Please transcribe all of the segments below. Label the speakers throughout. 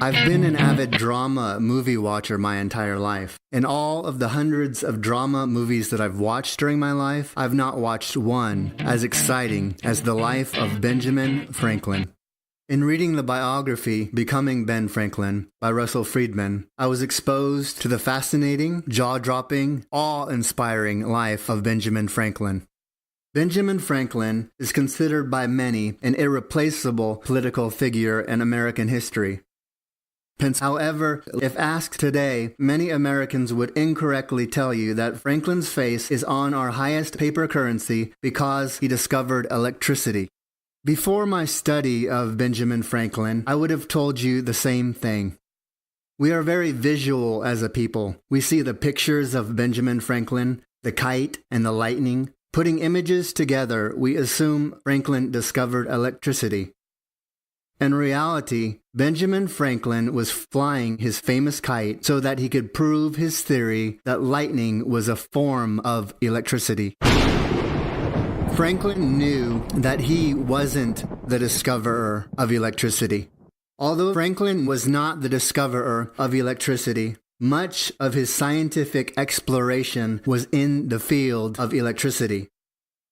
Speaker 1: I've been an avid drama movie watcher my entire life. In all of the hundreds of drama movies that I've watched during my life, I've not watched one as exciting as the life of Benjamin Franklin. In reading the biography, Becoming Ben Franklin, by Russell Friedman, I was exposed to the fascinating, jaw-dropping, awe-inspiring life of Benjamin Franklin. Benjamin Franklin is considered by many an irreplaceable political figure in American history. However, if asked today, many Americans would incorrectly tell you that Franklin's face is on our highest paper currency because he discovered electricity. Before my study of Benjamin Franklin, I would have told you the same thing. We are very visual as a people. We see the pictures of Benjamin Franklin, the kite and the lightning. Putting images together, we assume Franklin discovered electricity. In reality, Benjamin Franklin was flying his famous kite so that he could prove his theory that lightning was a form of electricity. Franklin knew that he wasn't the discoverer of electricity. Although Franklin was not the discoverer of electricity, much of his scientific exploration was in the field of electricity.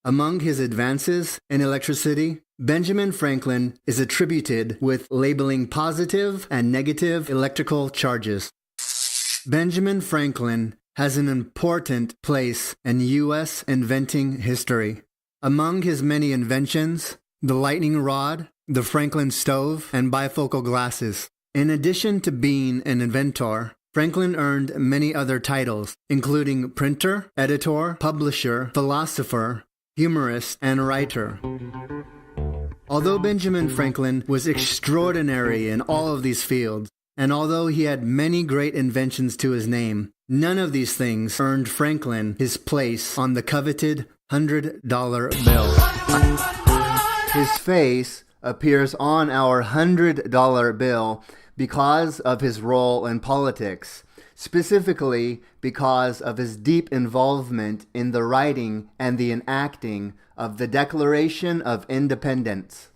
Speaker 1: Among his advances in electricity, Benjamin Franklin is attributed with labeling positive and negative electrical charges. Benjamin Franklin has an important place in U.S. inventing history. Among his many inventions, the lightning rod, the Franklin stove, and bifocal glasses. In addition to being an inventor, Franklin earned many other titles, including printer, editor, publisher, philosopher, humorist, and writer. Although Benjamin Franklin was extraordinary in all of these fields, and although he had many great inventions to his name, none of these things earned Franklin his place on the coveted $100 bill. His face appears on our $100 bill because of his role in politics, specifically because of his deep involvement in the writing and the enacting of the Declaration of Independence.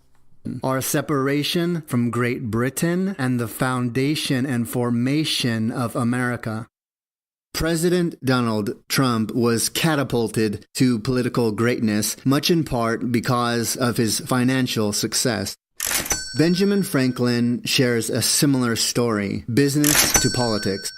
Speaker 1: Our separation from Great Britain and the foundation and formation of America. President Donald Trump was catapulted to political greatness, much in part because of his financial success. Benjamin Franklin shares a similar story, business to politics.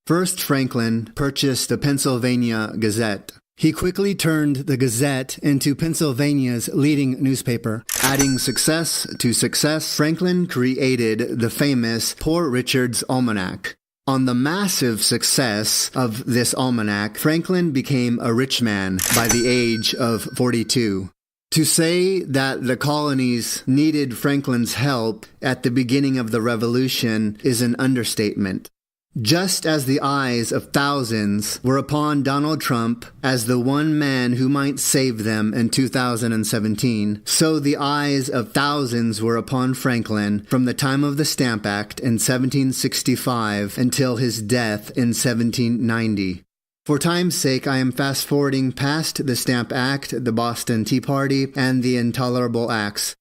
Speaker 1: First, Franklin purchased the Pennsylvania Gazette. He quickly turned the Gazette into Pennsylvania's leading newspaper. Adding success to success, Franklin created the famous Poor Richard's Almanac. On the massive success of this almanac, Franklin became a rich man by the age of 42. To say that the colonies needed Franklin's help at the beginning of the Revolution is an understatement. Just as the eyes of thousands were upon Donald Trump as the one man who might save them in 2017, so the eyes of thousands were upon Franklin from the time of the Stamp Act in 1765 until his death in 1790. For time's sake, I am fast-forwarding past the Stamp Act, the Boston Tea Party, and the Intolerable Acts.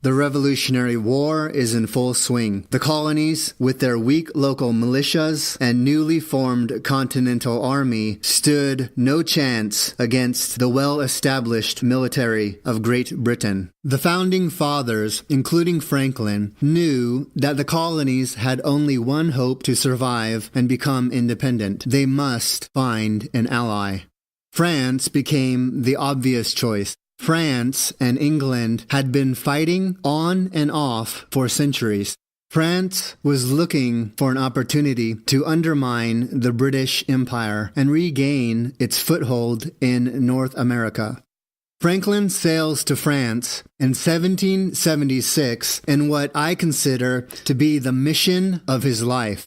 Speaker 1: The Revolutionary War is in full swing. The colonies, with their weak local militias and newly formed Continental Army, stood no chance against the well-established military of Great Britain. The Founding Fathers, including Franklin, knew that the colonies had only one hope to survive and become independent. They must find an ally. France became the obvious choice. France and England had been fighting on and off for centuries. France was looking for an opportunity to undermine the British Empire and regain its foothold in North America. Franklin sails to France in 1776 in what I consider to be the mission of his life.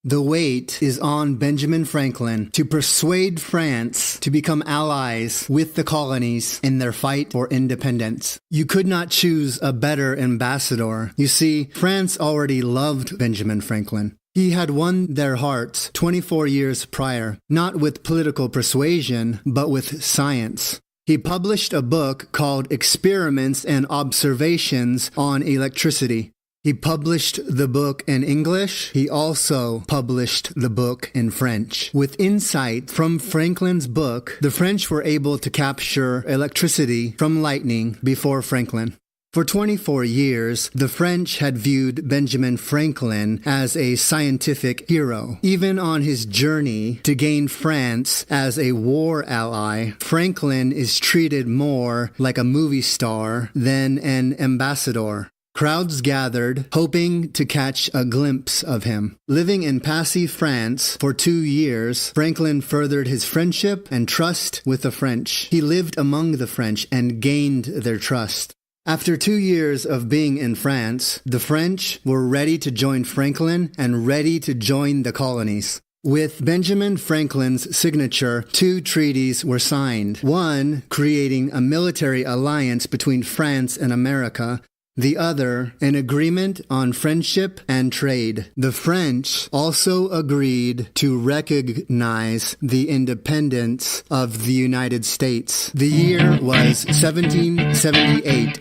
Speaker 1: The weight is on Benjamin Franklin to persuade France to become allies with the colonies in their fight for independence. You could not choose a better ambassador. You see, France already loved Benjamin Franklin. He had won their hearts 24 years prior, not with political persuasion, but with science. He published a book called Experiments and Observations on Electricity. He published the book in English. He also published the book in French. With insight from Franklin's book, the French were able to capture electricity from lightning before Franklin. For 24 years, the French had viewed Benjamin Franklin as a scientific hero. Even on his journey to gain France as a war ally, Franklin is treated more like a movie star than an ambassador. Crowds gathered, hoping to catch a glimpse of him. Living in Passy, France, for 2 years, Franklin furthered his friendship and trust with the French. He lived among the French and gained their trust. After 2 years of being in France, the French were ready to join Franklin and ready to join the colonies. With Benjamin Franklin's signature, 2 treaties were signed. One, creating a military alliance between France and America. The other, an agreement on friendship and trade. The French also agreed to recognize the independence of the United States. The year was 1778.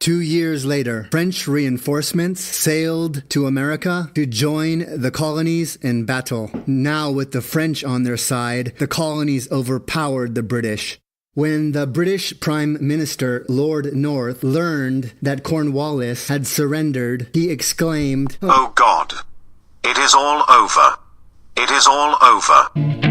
Speaker 1: 2 years later, French reinforcements sailed to America to join the colonies in battle. Now, with the French on their side, the colonies overpowered the British. When the British Prime Minister, Lord North, learned that Cornwallis had surrendered, he exclaimed,
Speaker 2: "Oh God, it is all over. It is all over."